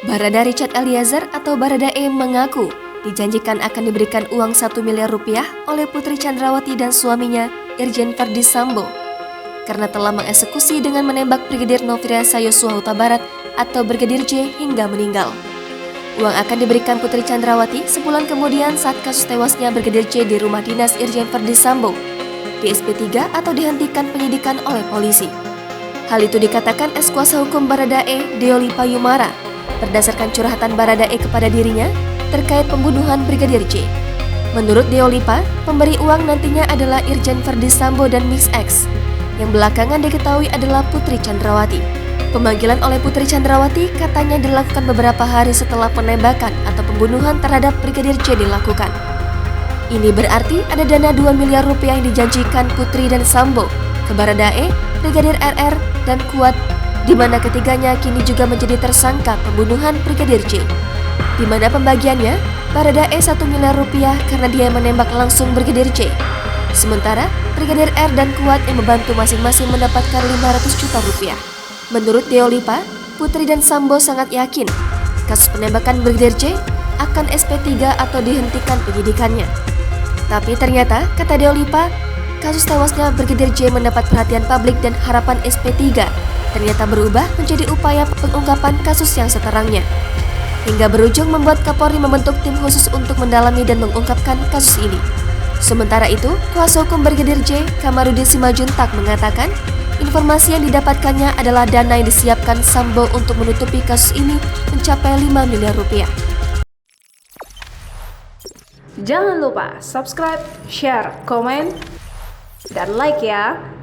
Barada Richard Eliezer atau Baradae mengaku dijanjikan akan diberikan uang 1 miliar rupiah oleh Putri Chandrawati dan suaminya Irjen Verdi Sambo karena telah mengeksekusi dengan menembak Brigadir Nofriansah Yosua Huta Barat atau Brigadir J hingga meninggal. Uang akan diberikan Putri Chandrawati sebulan kemudian saat kasus tewasnya Brigadir J di rumah dinas Irjen Verdi Sambo di SP3 atau dihentikan penyidikan oleh polisi. Hal itu dikatakan ex-kuasa hukum Baradae, Deolipa Yumara, berdasarkan curhatan Baradae kepada dirinya terkait pembunuhan Brigadir J. Menurut Deolipa, pemberi uang nantinya adalah Irjen Verdi Sambo dan Miss X, yang belakangan diketahui adalah Putri Chandrawati. Pemanggilan oleh Putri Chandrawati katanya dilakukan beberapa hari setelah penembakan atau pembunuhan terhadap Brigadir J dilakukan. Ini berarti ada dana 2 miliar rupiah yang dijanjikan Putri dan Sambo ke Baradae, Brigadir RR, dan Kuat, di mana ketiganya kini juga menjadi tersangka pembunuhan Brigadir J. Di mana pembagiannya, Baradae 1 miliar rupiah karena dia menembak langsung Brigadir J. Sementara Brigadir R dan Kuat yang membantu masing-masing mendapatkan 500 juta rupiah. Menurut Deolipa, Putri dan Sambo sangat yakin kasus penembakan Brigadir J akan SP3 atau dihentikan penyidikannya. Tapi ternyata, kata Deolipa, kasus tewasnya Brigadir J mendapat perhatian publik dan harapan SP3 ternyata berubah menjadi upaya pengungkapan kasus yang seterangnya. Hingga berujung membuat Kapolri membentuk tim khusus untuk mendalami dan mengungkapkan kasus ini. Sementara itu, kuasa hukum Brigadir J, Kamarudin Simajuntak mengatakan, informasi yang didapatkannya adalah dana yang disiapkan Sambo untuk menutupi kasus ini mencapai 5 miliar rupiah. Jangan lupa subscribe, share, komen, dan like ya!